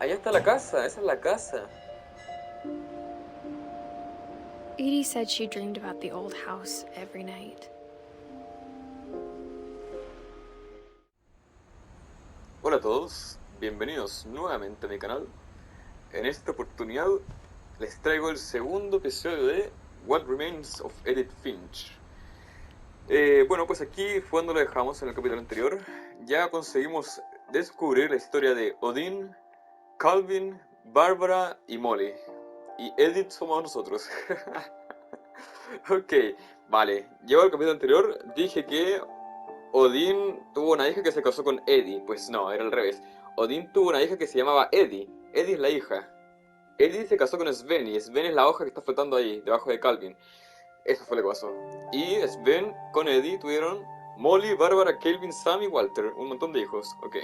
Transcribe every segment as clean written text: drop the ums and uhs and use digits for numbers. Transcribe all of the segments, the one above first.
allá está la casa, esa es la casa. Edie said she dreamed about the old house every night. Hola a todos, bienvenidos nuevamente a mi canal. En esta oportunidad les traigo el segundo episodio de Remains of Edith Finch. Bueno, pues aquí fue donde lo dejamos en el capítulo anterior. Ya conseguimos descubrir la historia de Odin, Calvin, Bárbara y Molly. Y Edith somos nosotros. Ok, vale. Yo al capítulo anterior dije que Odin tuvo una hija que se casó con Eddie. Pues no, era al revés. Odin tuvo una hija que se llamaba Eddie. Eddie es la hija. Eddie se casó con Sven y Sven es la hoja que está flotando ahí, debajo de Calvin. Eso fue lo que pasó. Y Sven con Eddie tuvieron Molly, Bárbara, Calvin, Sam y Walter. Un montón de hijos. Ok.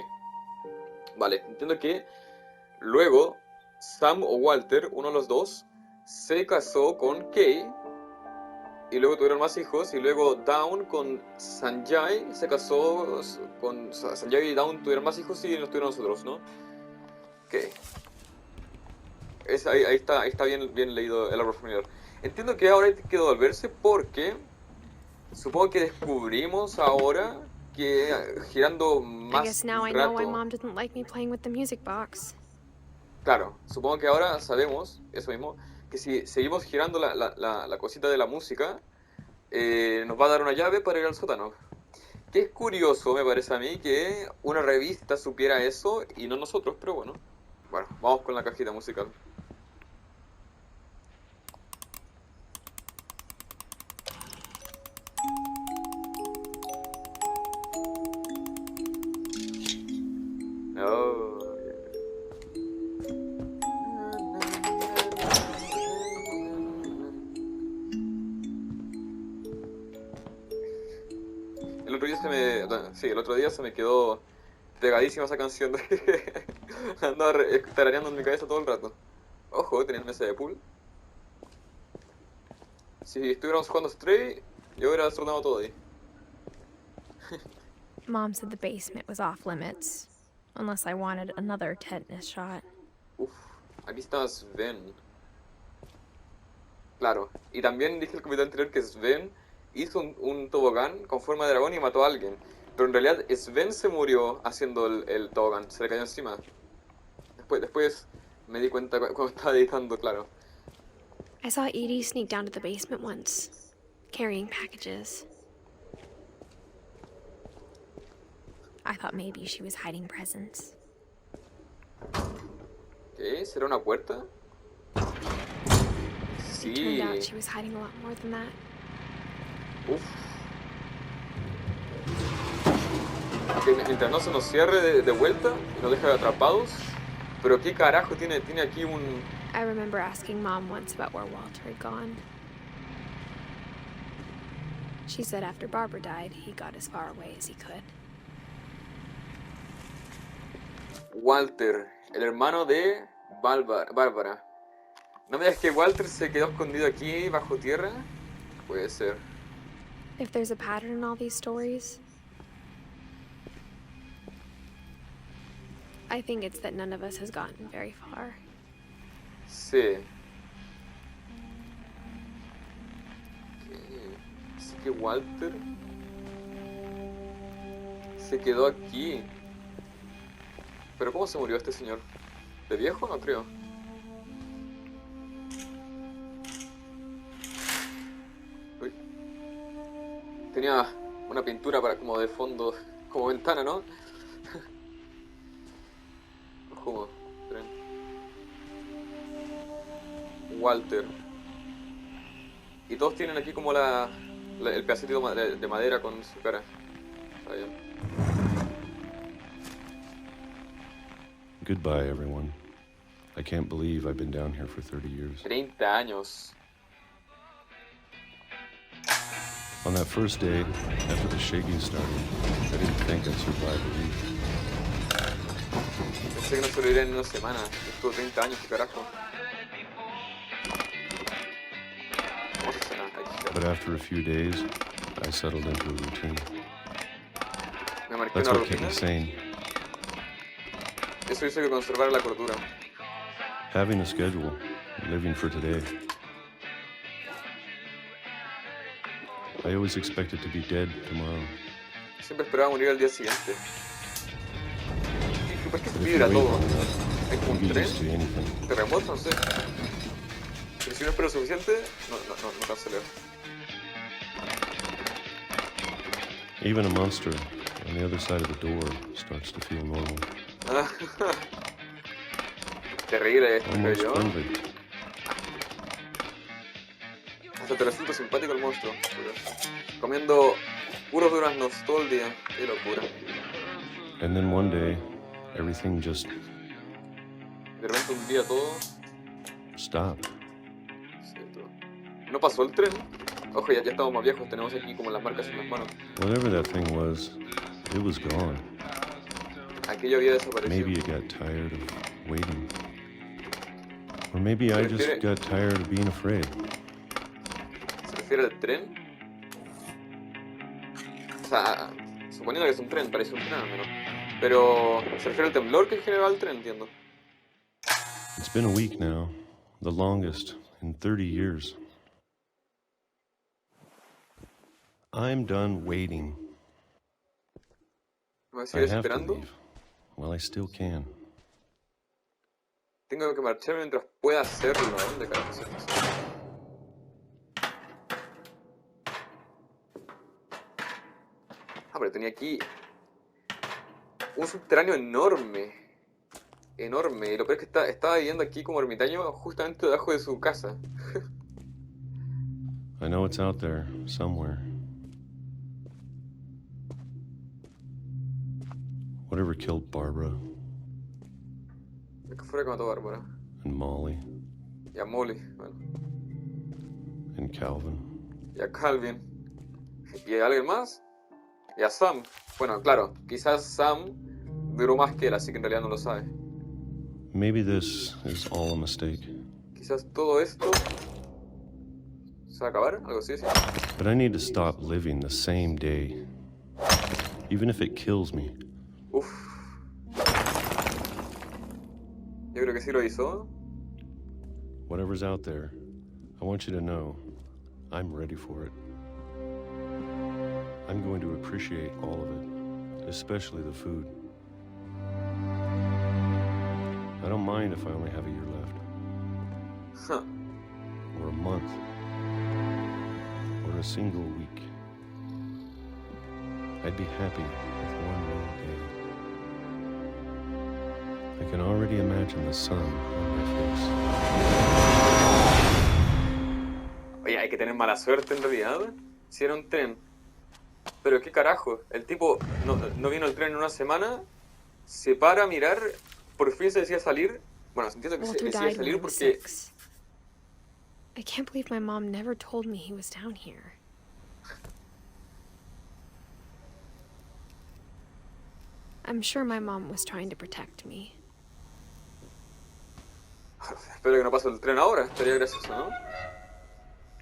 Vale, entiendo que luego Sam o Walter, uno de los dos, se casó con Kay. Y luego tuvieron más hijos. Y luego Dawn con Sanjay se casó con... Sanjay y Dawn tuvieron más hijos y nos tuvieron nosotros, ¿no? Ok. Ahí está bien leído el árbol familiar. Entiendo que ahora hay que devolverse porque supongo que descubrimos ahora que girando I más guess now I know why rato... Mom didn't like me playing with the music box. Claro, supongo que ahora sabemos, eso mismo, que si seguimos girando la cosita de la música, nos va a dar una llave para ir al sótano. Que es curioso, me parece a mí, que una revista supiera eso y no nosotros, pero bueno. Bueno, vamos con la cajita musical. Oh, el otro día el otro día se me quedó pegadísima esa canción. Andaba tarareando en mi cabeza todo el rato. Ojo, tenía mesa de pool. Si estuviéramos jugando Stray, yo hubiera desordenado todo ahí. Mom said the basement was off limits, unless I wanted another tetanus shot. Uf, aquí está Sven. Claro, y también dije el capítulo anterior que Sven hizo un tobogán con forma de dragón y mató a alguien. Pero en realidad Sven se murió haciendo el tobogán, se le cayó encima. Después me di cuenta cuando estaba editando, claro. I saw Edie sneak down to the basement once, carrying packages. I thought maybe she was hiding presents. ¿Qué? ¿Será una puerta? It turned out she was hiding a lot more than that. Uf. Que mientras no se nos cierre de vuelta y nos deja atrapados. Pero qué carajo tiene aquí un... I remember asking Mom once about where Walter had gone. She said after Barbara died, he got as far away as he could. Walter, el hermano de Bárbara. ¿No me digas que Walter se quedó escondido aquí bajo tierra? Puede ser. If there's a pattern in all these stories, I think it's that none of us has gotten very far. Sí. Así que Walter se quedó aquí. ¿Pero cómo se murió este señor? ¿De viejo? No creo. Uy. Tenía una pintura para como de fondo, como ventana, ¿no? Ojo, tren. Walter. Y todos tienen aquí como el pedacito de madera con su cara. Está bien. Goodbye, everyone. I can't believe I've been down here for 30 years. 30 años. On that first day, after the shaking started, I didn't think I'd survive a week. Pensé que no sobreviviría en una semana. Estuvo 30 años, qué carajo. But after a few days, I settled into a routine. Me marqué That's una what kept rutina. me sane. Eso hizo que conservara la cordura. Having a schedule, living for today. I always expected to be dead tomorrow. Siempre esperaba morir al día siguiente. ¿Y por qué se But if you vibra wait todo? long enough, ¿Hay como you un get tren? used to anything. ¿Terremoto? No sé. Pero si no espero suficiente, no cancelé. Even a monster on the other side of the door starts to feel normal. Terrible esto, creo Almost yo. friendly. Hasta te resulta simpático el monstruo. Comiendo puros duraznos todo el día. Qué locura. And then one day, everything just De repente un día todo... stopped. Sí, todo. No pasó el tren. Ojo, ya estamos más viejos. Tenemos aquí como las marcas en las manos. Whatever that thing was, it was gone. Aquello había desaparecido. Maybe it got tired of waiting. Or maybe I just got tired of being afraid. ¿Se refiere al tren? O sea, suponiendo que es un tren, parece un tren al menos. Pero se refiere al temblor que generaba el tren, entiendo. It's been a week now, the longest in 30 years. I'm done waiting. ¿Me voy a I seguir have to esperando? leave. Well, I still can. Tengo que marcharme mientras pueda hacerlo. ¿Dónde carajo se pasa? Pero tenía aquí un subterráneo enorme. Enorme. Y lo peor es que estaba viviendo aquí como ermitaño justamente debajo de su casa. I know it's out there, somewhere. Whatever killed Barbara Es que fuera que mató a Bárbara. and Molly Y a Molly, bueno. and Calvin. Y a Calvin. ¿Y a alguien más? Y a Sam. Bueno, claro, quizás Sam duró más que él, así que en realidad no lo sabe. Maybe this is all a mistake. Quizás todo esto... ¿se va a acabar? ¿Algo así? ¿Sí? But I need to stop living the same day. Even if it kills me. Uf. Yo creo que sí lo hizo. Whatever's out there, I want you to know I'm ready for it. I'm going to appreciate all of it, especially the food. I don't mind if I only have a year left, Huh. or a month, or a single week. I'd be happy with one more day. I can already imagine the sun on my face. Oye, hay que tener mala suerte en realidad. Si era un tren. Pero qué carajo. El tipo no vino el tren en una semana. Se para a mirar. Por fin se decía salir. Bueno, entiendo que se Walter decía died when I salir was porque... 6. I can't believe my mom never told me he was down here. I'm sure my mom was trying to protect me. Espero que no pase el tren ahora. Estaría gracioso, ¿no?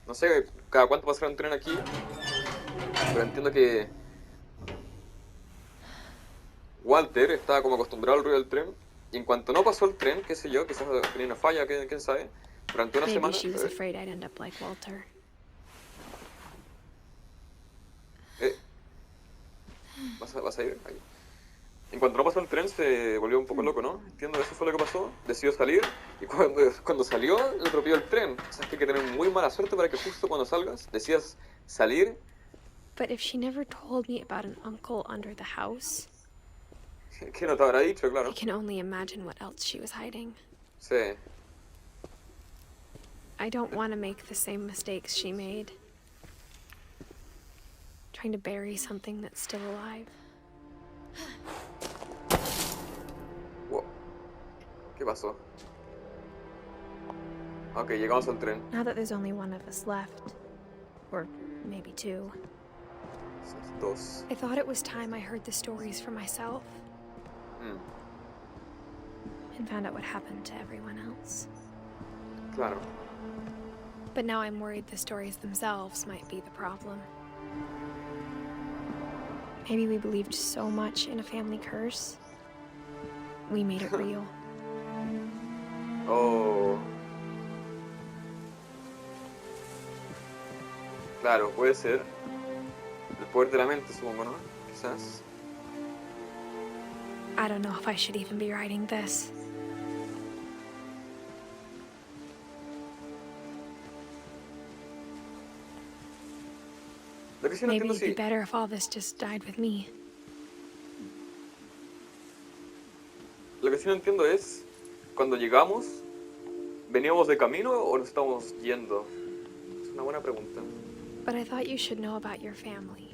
No sé cada cuánto pasará un tren aquí. Pero entiendo que... Walter estaba como acostumbrado al ruido del tren. Y en cuanto no pasó el tren, qué sé yo, quizás tenía una falla, quién sabe. Durante una Maybe semana... she was afraid I'd end up like Walter. ¿Vas a ir? Ahí. En cuanto no pasó el tren, se volvió un poco loco, ¿no? Entiendo que eso fue lo que pasó. Decidió salir y cuando salió, le atropelló el tren. O sea, es que hay que tener muy mala suerte para que justo cuando salgas decidas salir. But if she never told me about an uncle under the house, ¿Qué no te habrá dicho? Claro. I can only imagine what else she was hiding. Sí. I don't want to make the same mistakes she made. Trying to bury something that's still alive. Wow. ¿Qué pasó? Ok, llegamos al tren. Now that there's only one of us left, or maybe two, Son dos. I thought it was time I heard the stories for myself and found out what happened to everyone else. Claro. But now I'm worried the stories themselves might be the problem. Maybe we believed so much in a family curse we made it real. Oh. Claro, puede ser. El poder de la mente, supongo, ¿no? Quizás. I don't know if I should even be writing this. Lo que sí no Maybe entiendo it'd be si... better if all this just died with me. Lo que sí no entiendo es... Cuando llegamos... ¿Veníamos de camino o nos estamos yendo? Es una buena pregunta. But I thought you should know about your family.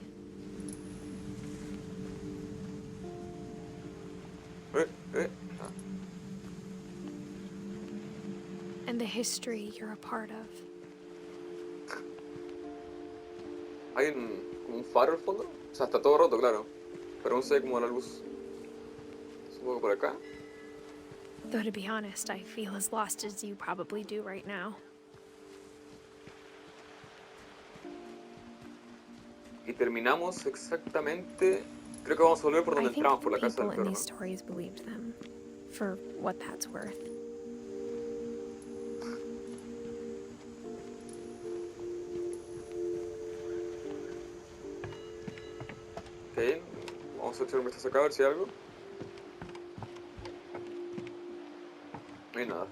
Ah. And the history you're a part of. Hay como un faro al fondo. O sea, está todo roto, claro. Pero aún se ve como la luz. Supongo que por acá. Though to be honest, I feel as lost as you probably do right now. Y terminamos exactamente... Creo que vamos a volver por I donde think entramos, the por la casa people del in perro, these ¿no? stories believed them, for what that's worth. Ok, vamos a echar un vistazo acá a ver si hay algo. No hay nada.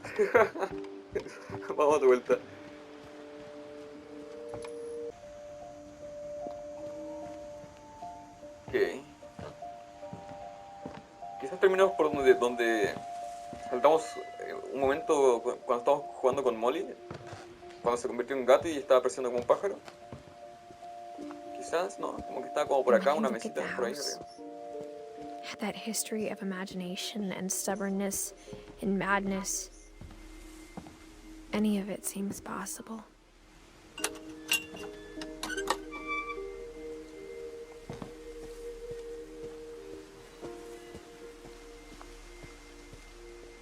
Vamos de vuelta. Ok. Quizás terminamos por donde saltamos un momento cuando estábamos jugando con Molly. Cuando se convirtió en un gato y estaba apareciendo como un pájaro. Quizás, ¿no? Como que estaba como por acá, When I una look at the mesita por ahí house, arriba. had that history of imagination and stubbornness and madness. Any of it seems possible.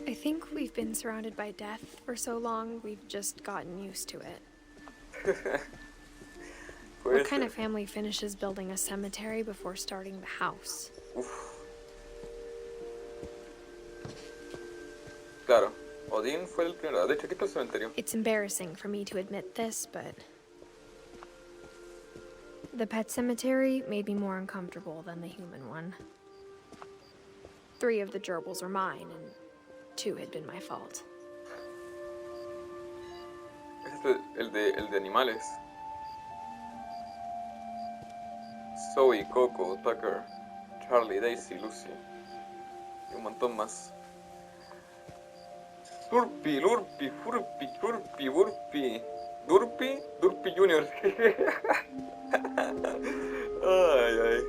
I think we've been surrounded by death for so long, we've just gotten used to it. What kind of family finishes building a cemetery before starting the house? Uf. Claro, Odín fue el primero. De hecho, aquí está el cementerio. It's embarrassing for me to admit this, but the pet cemetery made me more uncomfortable than the human one. 3 of the gerbils were mine, and 2 had been my fault. Este es el de animales. Zoe, Coco, Tucker, Charlie, Daisy, Lucy. Y un montón más. Slurpy, Lurpy, Furpy, Churpy, Burpy. Durpy, Durpy Jr. Ay, ay.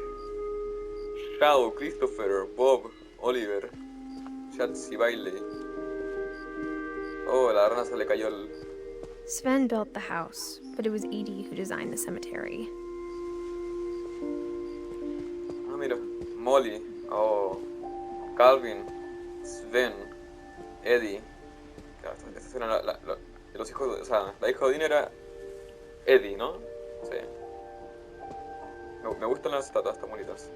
Shadow, Christopher, Bob, Oliver, Chatsy, Bailey. Oh, la rana se le cayó el... Sven built the house, but it was Edie who designed the cemetery. Ah, mira. Molly. Oh. Calvin. Sven. Eddie. Claro, estos eran los hijos de... O sea, la hija de Odín era Eddie, ¿no? Sí. Me gustan las estatuas, están bonitas.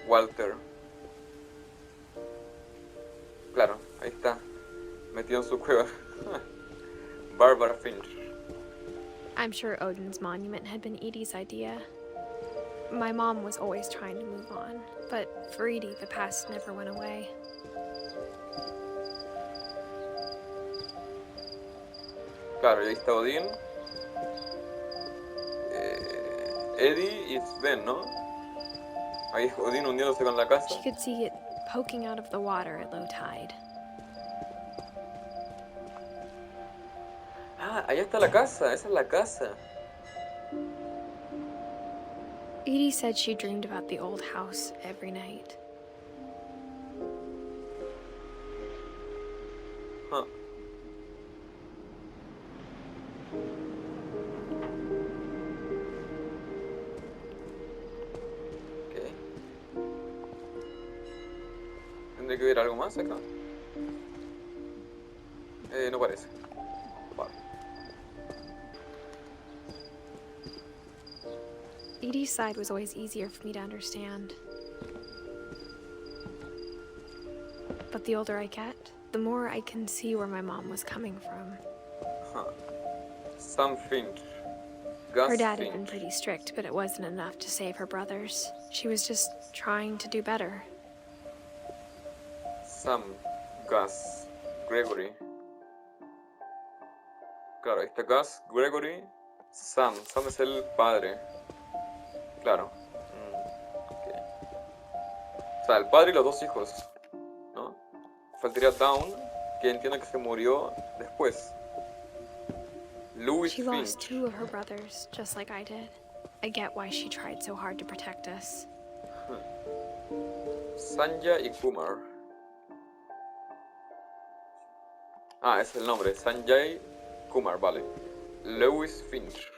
Walter. Claro, ahí está. Metido en su cueva. Barbara Finch. I'm sure Odin's monument had been Edie's idea. My mom was always trying to move on, but for Edie, the past never went away. Claro, y ahí está Odín. Eddie y Sven, ¿no? Ahí Odín hundiéndose con la casa. She could see it poking out of the water at low tide. Ah, allá está la casa, esa es la casa. Edie said she dreamed about the old house every night. Huh. Ok. ¿Tendré que ver algo más acá? No parece. Vale. Edie's side was always easier for me to understand. But the older I get, the more I can see where my mom was coming from. Huh. Sam Finch. Gus Her dad Finch. had been pretty strict, but it wasn't enough to save her brothers. She was just trying to do better. Sam, Gus, Gregory. Claro, ahí está Gus, Gregory, Sam. Sam es el padre. Claro. Ok. O sea, el padre y los dos hijos, ¿no? Faltaría Dawn, que entiendo que se murió después. Louis She Finch. lost 2 of her brothers, just like I did. I get why she tried so hard to protect us. Sanja y Kumar. Ah, ese es el nombre. Sanjay Kumar, vale. Louis Finch.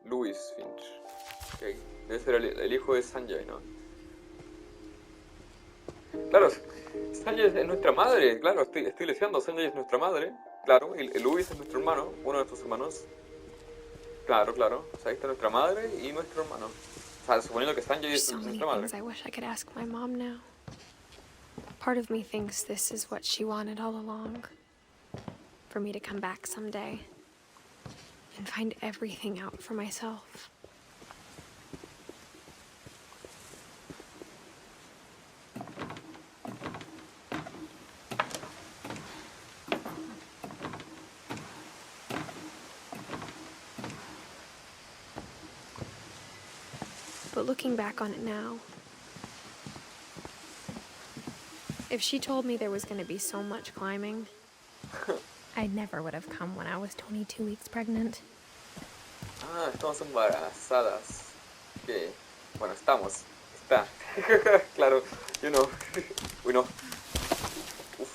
Louis Finch. Ok. Debe ser el hijo de Sanjay, ¿no? Claro, Sanjay es nuestra madre. Claro, estoy leseando. Sanjay es nuestra madre. Claro, y Louis es nuestro hermano. Uno de nuestros hermanos. Claro, claro. O sea, ahí está nuestra madre y nuestro hermano. O sea, suponiendo que Sanjay There's es so many nuestra madre. things I wish I could ask my mom now. Part of me thinks this is what she wanted all along. For me to come back someday and find everything out for myself. But looking back on it now, if she told me there was going to be so much climbing, I never would have come when I was 22 weeks pregnant. Ah, estamos embarazadas. Ok. Bueno, estamos. Está. Claro, you know. Uy, no. Uf.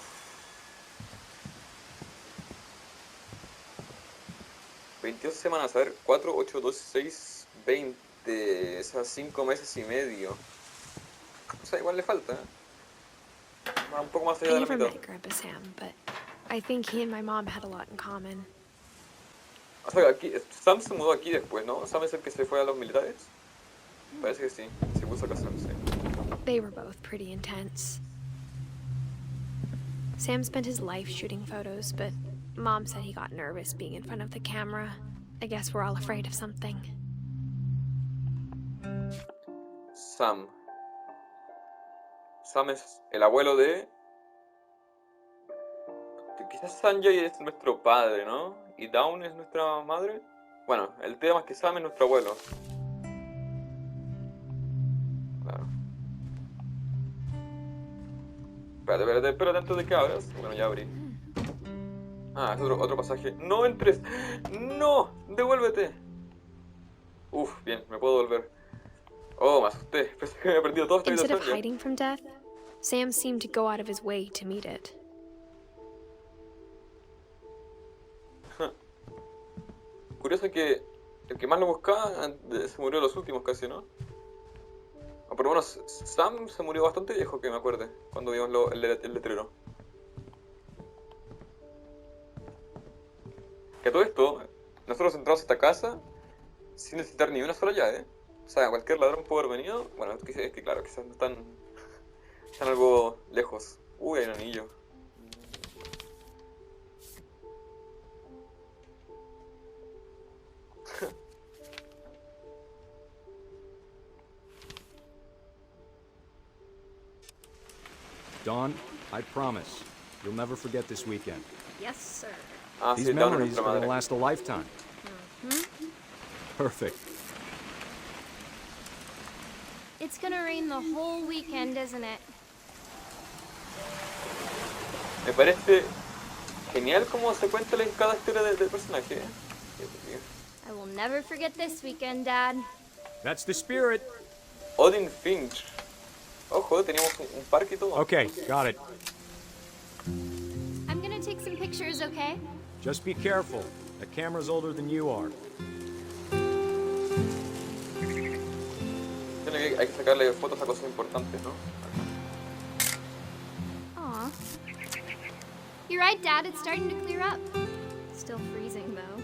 22 semanas, a ver. 4, 8, 12, 6, 20. O sea, 5 meses y medio. O sea, igual le falta, ¿eh? Un poco más allá I de la never mitad. met Grandpa Sam, but I think he and my mom had a lot in common. O sea, aquí, Sam se mudó aquí después, ¿no? Sam es el que se fue a los militares. Parece que sí. Se puso a casarse. They were both pretty intense. Sam spent his life shooting photos, but Mom said he got nervous being in front of the camera. I guess we're all afraid of something. Sam. Sam es el abuelo de... Quizás Sanjay es nuestro padre, ¿no? Y Dawn es nuestra madre. Bueno, el tema es que Sam es nuestro abuelo. Claro. Espérate antes de que abras. Bueno, ya abrí. Ah, es otro pasaje. ¡No entres! ¡No! ¡Devuélvete! Uf, bien, me puedo volver. Oh, me asusté. Pensé que me había perdido toda esta Instead of habitación ya. hiding from death, Sam seemed to go out of his way to meet it. Curioso que el que más lo buscaba se murió los últimos casi, ¿no? O por lo menos Sam se murió bastante viejo, que me acuerde, cuando vimos el letrero. Que a todo esto, nosotros entramos a esta casa sin necesitar ni una sola llave. O sea, cualquier ladrón puede haber venido. Bueno, es que claro, quizás no están algo lejos. Uy, hay un anillo. Dawn, I promise, you'll never forget this weekend. Yes, sir. Ah, These sí, Dawn es memories nuestra are gonna madre. last a lifetime. Perfect. It's gonna rain the whole weekend, isn't it? Me parece genial cómo se cuenta cada historia del personaje. I will never forget this weekend, Dad. That's the spirit. Odin Finch. Ojo, teníamos un parque y todo. Okay, got it. I'm gonna take some pictures, okay? Just be careful. The camera's older than you are. Hay que sacarle fotos a cosas importantes, ¿no? Aw. You're right, Dad. It's starting to clear up. Still freezing, though.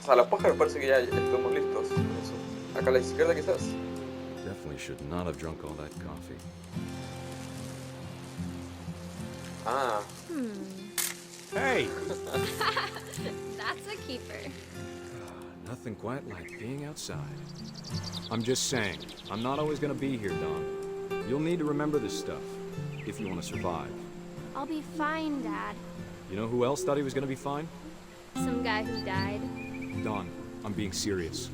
O sea, los pájaros parece que ya estamos listos con eso. Acá a la izquierda quizás. Definitely should not have drunk all that coffee. Ah, Hey! That's a keeper. Nothing quite like being outside. I'm just saying, I'm not always gonna be here, Don. You'll need to remember this stuff, if you want to survive. I'll be fine, Dad. You know who else thought he was gonna be fine? Some guy who died. Don, I'm being serious.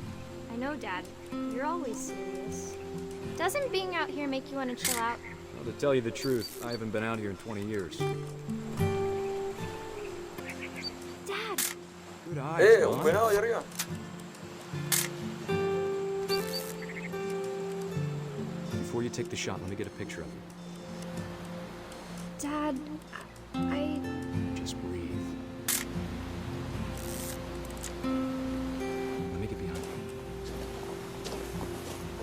I know, Dad. You're always serious. Doesn't being out here make you want to chill out? Well, to tell you the truth, I haven't been out here in 20 years. Dad! Good eyes, un Don. venado ahí arriba. Before you take the shot, let me get a picture of you. Dad, I... Just breathe. Let me get behind you.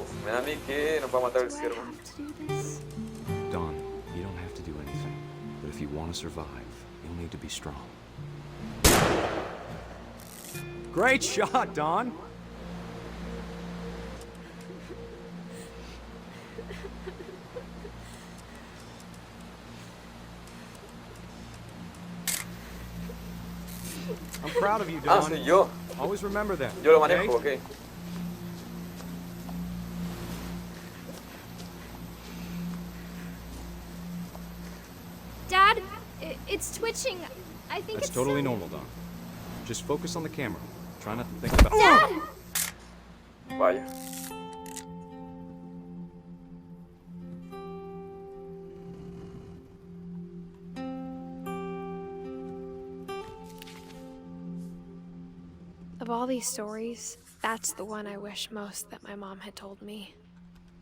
Uf, me da a mí que nos va a matar el Do I ciervo. have to do this? Don, you don't have to do anything. But if you want to survive, you'll need to be strong. Great shot, Don! I'm proud of you, Ah, Don. soy yo. Always remember that. Yo lo okay? manejo, ok. Dad, it's twitching. I think That's it's totally silly. normal, Don. Just focus on the camera. Try not to think about. Dad! Vaya. Of all these stories, that's the one I wish most that my mom had told me.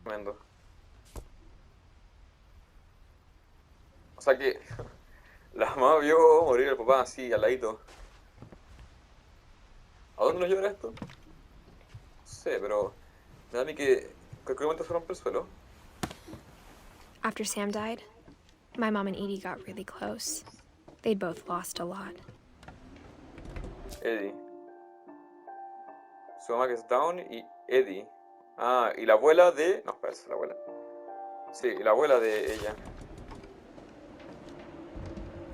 Tremendo. O sea que la mamá vio morir al papá así, al ladito. ¿A dónde nos llevará esto? No sé, pero me da a mí que en cualquier momento se rompe el suelo. After Sam died, my mom and Edie got really close. They'd both lost a lot. Eddie. Su mamá que es Dawn y Eddie. Ah, y la abuela de... No, espera, esa es la abuela. Sí, y la abuela de ella.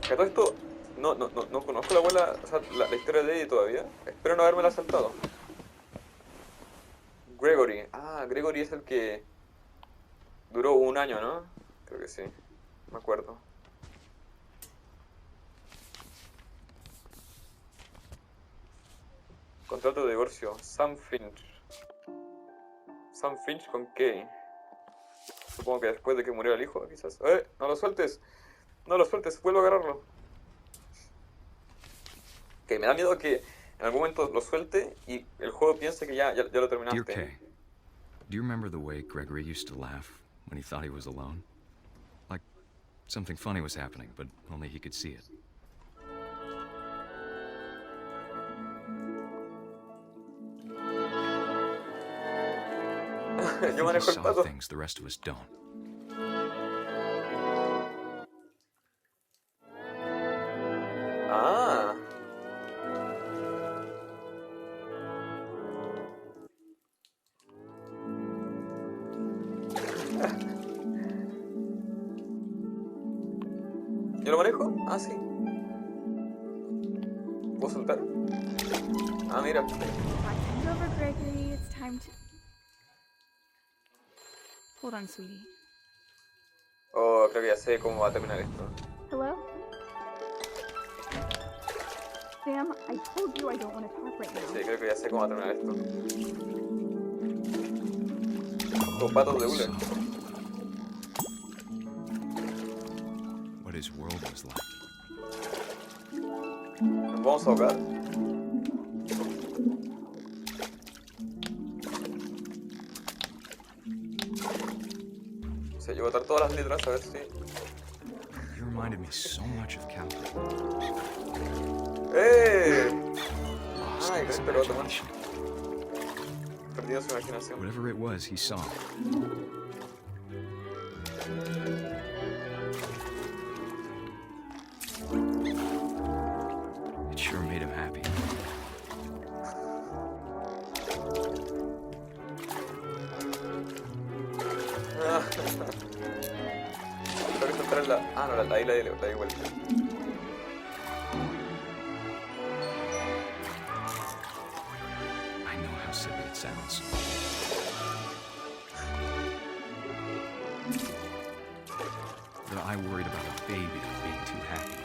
Que a todo esto... No conozco la abuela, o sea, la historia de Eddie todavía. Espero no haberme la saltado. Gregory. Ah, Gregory es el que duró un año, ¿no? Creo que sí. Me acuerdo. Contrato de divorcio. Sam Finch. ¿Sam Finch con qué? Supongo que después de que murió el hijo, quizás. ¡No lo sueltes! ¡No lo sueltes! ¡Vuelvo a agarrarlo! Que me da miedo que en algún momento lo suelte y el juego piense que ya lo Dear terminaste. Kay, do you remember the way Gregory used to laugh when he thought he was alone? Like something funny was happening, but only he could see it. I Yo think he manejo el saw pato. things the rest of us don't. Ah. ¿Yo lo manejo? Ah, sí. ¿Puedo soltar? Ah, mira. Hand over, Gregory. It's time to. Hold on, sweetie. Oh, creo que ya sé cómo va a terminar esto. Hello? Sam, I told you I don't want to talk right now. Sí, creo que ya sé cómo va a terminar esto. Los patos de hule. What his world was like. Nos vamos a ahogar. O sea, yo voy a botar todas las letras a ver si... You reminded me so much of Calvin. ¡Eh! Lost Ay, in his qué pelota, man. imagination. Perdido su imaginación. Whatever it was, he saw. It sure made him happy. la... Ah, no, la isla la di vuelta. I know how silly it sounds. But I worried about a baby being too happy.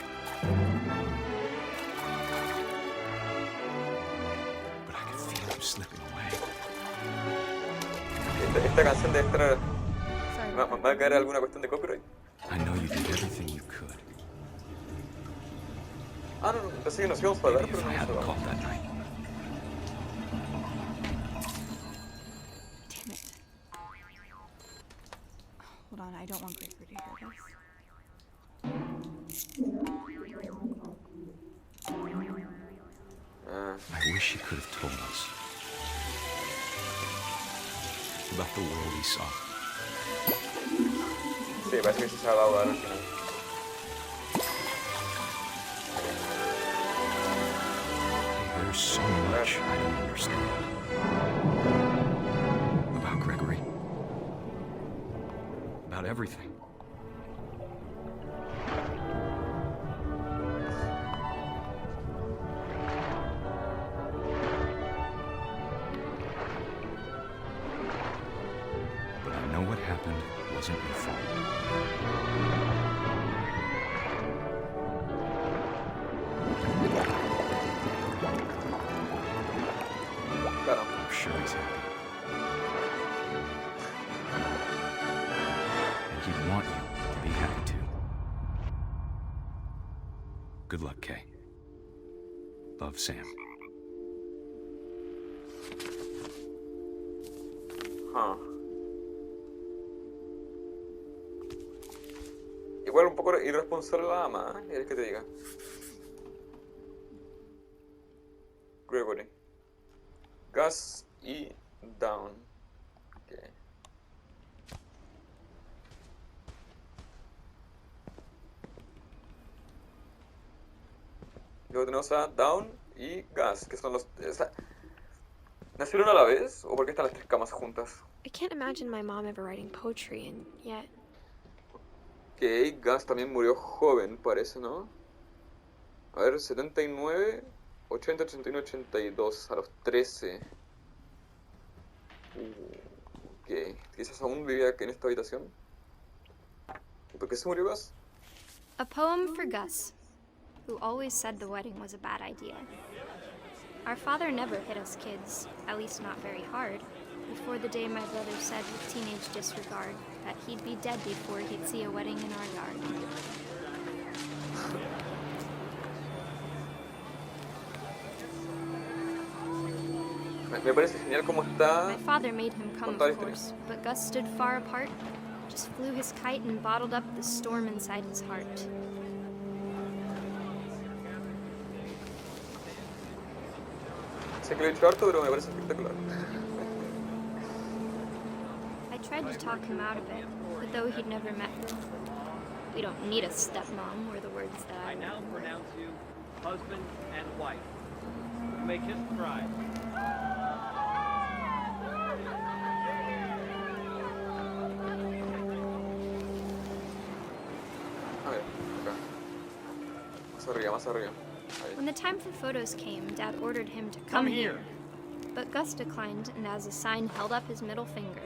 But I could feel him slipping away. Esta canción debe estar... Sorry. ¿Va a caer alguna cuestión de copyright? I know you did everything you could. Ah, no, pensé que nos íbamos a hablar, Maybe pero if no I nos hadn't hablamos. called that night. Damn it. Hold on, I don't want Gregory to hear this. I wish he could have told us about the world he saw. Sí, parece que sí se ha dado al final. There's so much I don't understand about Gregory, about everything. But I know what happened wasn't your fault. Claro. I'm sure he's happy. And he'd want you to be happy too. Good luck, Kay. Love, Sam. Ah. Igual un poco irresponsable la ama, ¿eh? ¿Quieres que te diga? Gregory. Gus y Down. Okay. Luego tenemos a Down y Gus, que son los... ¿Nacieron a la vez? ¿O por qué están las tres camas juntas? I can't imagine my mom ever writing poetry, and yet Ok, Gus también murió joven, parece, ¿no? A ver, 79, 80, 81, 82, a los 13. Ok, quizás aún vivía aquí en esta habitación. ¿Y por qué se murió Gus? A poem for Gus, who always said the wedding was a bad idea. Our father never hit us kids, at least not very hard, before the day my brother said with teenage disregard that he'd be dead before he'd see a wedding in our yard. Me parece genial cómo está... My father made him come, Contar of course, but Gus stood far apart, just flew his kite and bottled up the storm inside his heart. Sé que lo he dicho harto, pero me parece espectacular. I tried to talk him out of it, but though he'd never met her, we don't need a stepmom, were the words that I now pronounce you husband and wife. You may kiss the bride. A ver, acá. Más arriba, más arriba. Ahí. When the time for photos came, Dad ordered him to come here. But Gus declined, and as a sign held up his middle finger.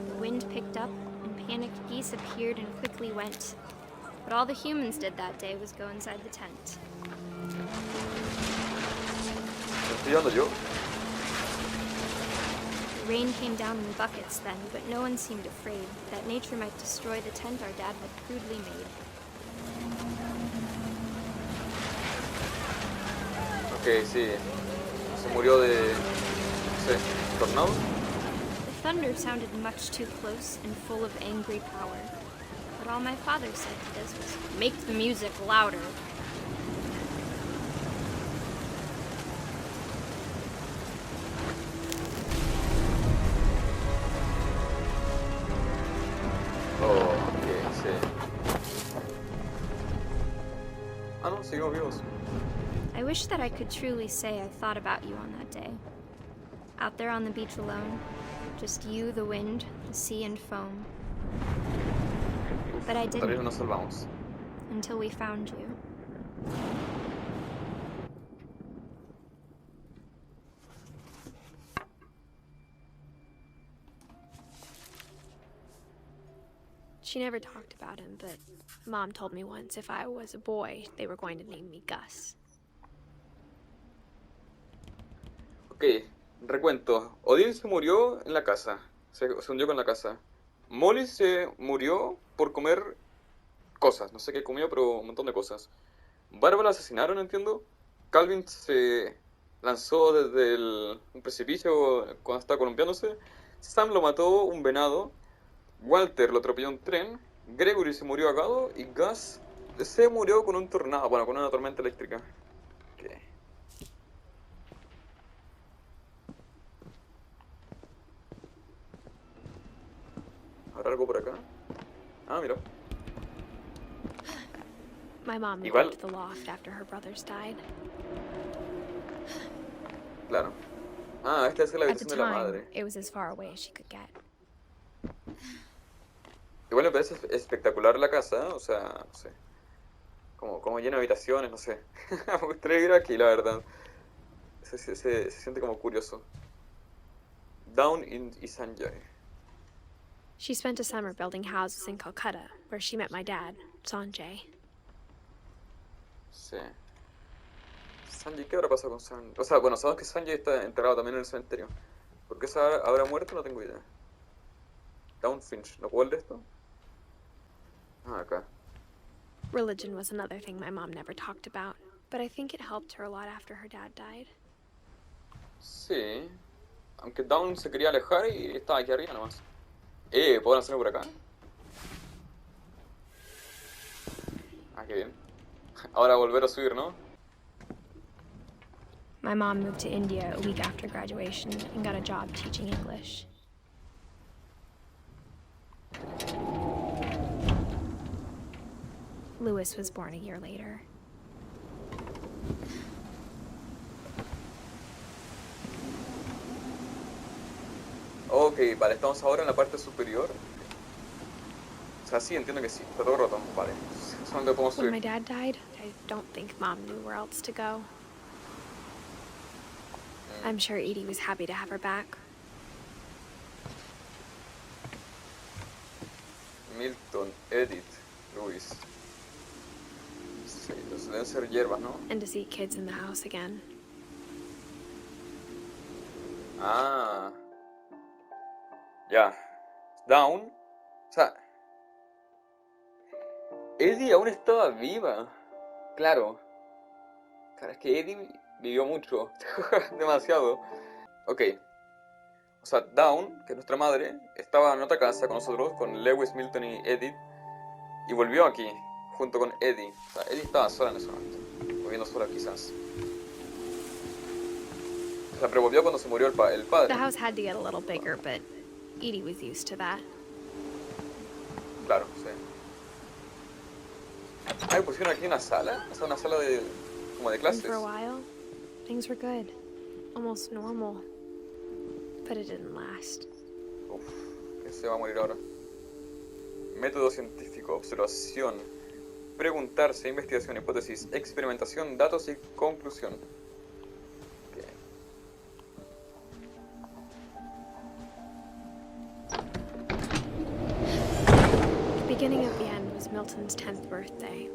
The wind picked up, and panicked geese appeared and quickly went. But all the humans did that day was go inside the tent. ¿Lo estoy llevando yo? The rain came down in buckets then, but no one seemed afraid that nature might destroy the tent our dad had crudely made. Ok, sí. Se murió de... no sé, tornado. The thunder sounded much too close and full of angry power. But all my father said to this was, make the music louder. Oh, ok, sí. Ah, no, seguimos vivos. I wish that I could truly say I thought about you on that day. Out there on the beach alone, just you, the wind, the sea, and foam. But I Tal vez didn't, nos salvamos. until we found you. She never talked about him, but Mom told me once if I was a boy, they were going to name me Gus. Ok, recuento. Odin se murió en la casa. Se hundió con la casa. Molly se murió por comer cosas. No sé qué comió, pero un montón de cosas. Bárbara la asesinaron, entiendo. Calvin se lanzó desde un precipicio cuando estaba columpiándose. Sam lo mató un venado. Walter lo atropelló un tren. Gregory se murió ahogado. Y Gus se murió con un tornado. Bueno, con una tormenta eléctrica. Ok. ¿Habrá algo por acá? Ah, mira. My mom moved Igual- up to the loft after her brothers died. Claro. Ah, esta es la At the habitación de la time, madre. it was as far away as she could get. Igual me parece espectacular la casa, ¿eh? O sea, no sé. Como llena de habitaciones, no sé. Me gustaría ir aquí, la verdad. Se siente como curioso. Down in Sanjay. She spent a summer building houses in Calcutta, where she met my dad, Sanjay. Sí. Sanjay, ¿qué habrá pasado con Sanjay? O sea, bueno, sabemos que Sanjay está enterrado también en el cementerio. ¿Por qué se habrá muerto? No tengo idea. Down Finch, ¿no puedo leer esto? Ah, acá. Religion was another thing my mom never talked about, but I think it helped her a lot after her dad died. Sí. Aunque Down se quería alejar y estaba aquí arriba nomás. ¿Puedo lanzarme por acá? Ah, qué bien. Ahora volver a subir, ¿no? My mom moved to India a week after graduation and got a job teaching English. Lewis was born a year later. Ok, vale, estamos ahora en la parte superior. O sea, sí, entiendo que sí. Está todo roto. Vale. Solamente podemos When my subir. dad died, I don't think Mom knew where else to go. I'm sure Edie was happy to have her back. Milton, Edith, Luis. Sí, entonces deben ser hierbas, ¿no? And to see kids in the house again. Ah. Ya. Down. O sea. Eddie aún estaba viva. Claro. Claro, es que Eddie vivió mucho. Demasiado. Ok. O sea, Dawn, que es nuestra madre, estaba en otra casa con nosotros, con Lewis, Milton y Edith. Y volvió aquí, junto con Eddie. O sea, Eddie estaba sola en ese momento. Viviendo sola quizás. O sea, pero volvió cuando se murió el The padre. house had to get a little bigger, but Edie was used to that. Claro, sí. Ah, pusieron aquí una sala. O sea, una sala de... como de And clases. for a while, things were good. Almost normal. But it didn't last. Uf, que se va a morir ahora. Método científico, observación, preguntarse, investigación, hipótesis, experimentación, datos y conclusión. Ok. The beginning of the end was Milton's 10th birthday,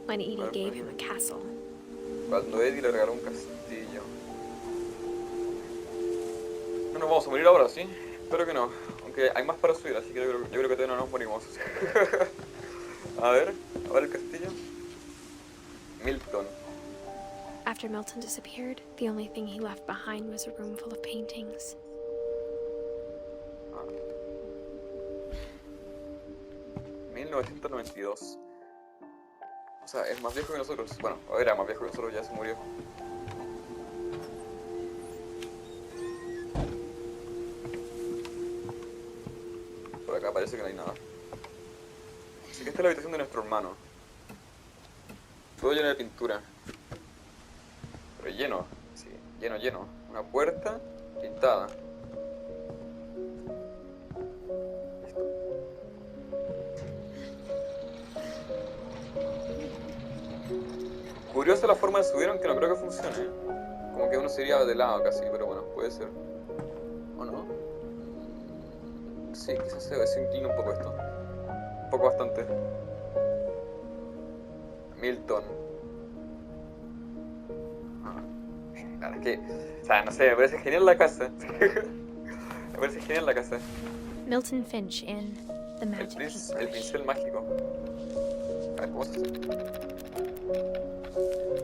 when Edie gave him a castle. Cuando Eddie le regaló un castillo. No nos vamos a morir ahora, ¿sí? Espero que no. Aunque hay más para subir, así que yo creo que todavía no nos morimos. A ver el castillo. Milton. After Milton disappeared, the only thing he left behind was a room full of paintings. Ah. 1992. O sea, es más viejo que nosotros. Bueno, era más viejo que nosotros, ya se murió. Por acá parece que no hay nada. Así que esta es la habitación de nuestro hermano. Todo lleno de pintura. lleno. Sí, lleno, lleno. Una puerta pintada. Curiosa la forma de subir, aunque no creo que funcione. Como que uno se iría de lado casi, pero bueno, puede ser. ¿O no? Sí, quizás se inclina un poco esto. Un poco bastante. Milton. Claro, es que... O sea, no sé, me parece genial la casa. Me parece genial la casa. Milton Finch in The Magic El Paintbrush. pincel mágico. A ver, ¿cómo se hace?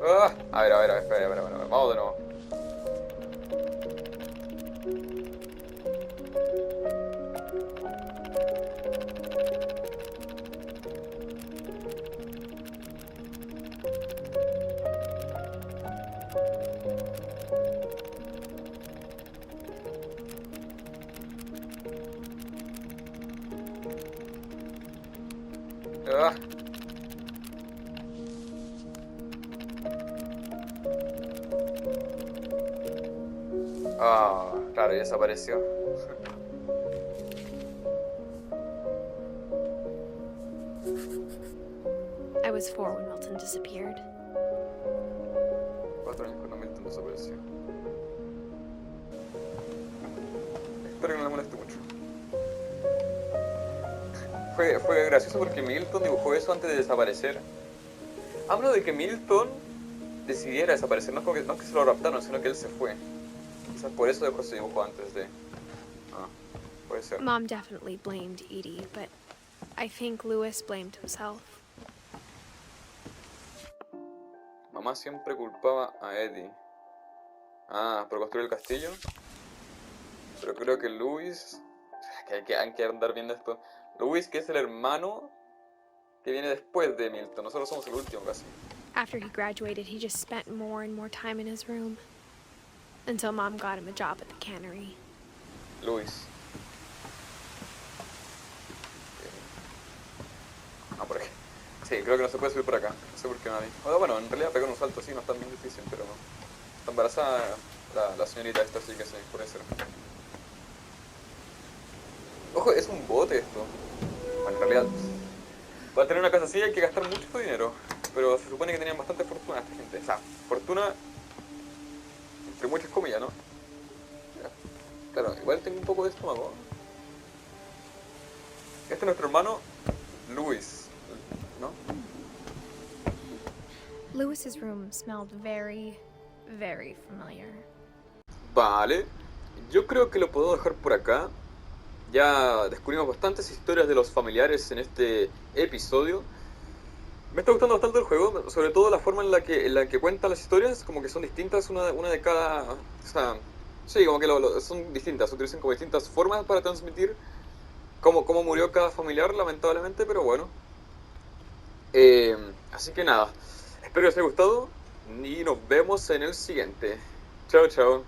Ah, a ver, espera, vamos de nuevo. Ah. Ah, claro, y desapareció. I was 4 when Milton disappeared. 4 años cuando Milton desapareció. Espero que no le moleste mucho. Fue gracioso porque Milton dibujó eso antes de desaparecer. Hablo de que Milton decidiera desaparecer, no es como que se lo raptaron, sino que él se fue. Quizás por eso dejó ese dibujo antes de... Ah, puede ser. Mom definitely blamed Edie, but I think Lewis blamed himself. Mamá siempre culpaba a Eddie. Ah, por construir el castillo. Pero creo que Louis... Que hay que andar viendo esto. Louis, que es el hermano que viene después de Milton. Nosotros somos el último casi. After he graduated, he just spent more and more time in his room. Until Mom got him a job at the cannery. Louis. Ah, por aquí. Sí, creo que no se puede subir por acá. No sé por qué nadie. Bueno, en realidad pegar un salto así no es tan bien difícil, pero... Está embarazada la señorita esta, así que sí, puede ser. Ojo, es un bote esto. Bueno, en realidad... Para tener una casa así hay que gastar mucho dinero. Pero se supone que tenían bastante fortuna esta gente. O sea, fortuna... Entre muchas comillas, ¿no? Claro, igual tengo un poco de estómago. Este es nuestro hermano Luis, ¿no? Lewis's room smelled very, very familiar. Vale, yo creo que lo puedo dejar por acá. Ya descubrimos bastantes historias de los familiares en este episodio. Me está gustando bastante el juego, sobre todo la forma en la que cuentan las historias, como que son distintas, una de cada... O sea, sí, como que son distintas, utilizan como distintas formas para transmitir cómo murió cada familiar, lamentablemente, pero bueno. Así que nada, espero que os haya gustado y nos vemos en el siguiente. Chao, chao.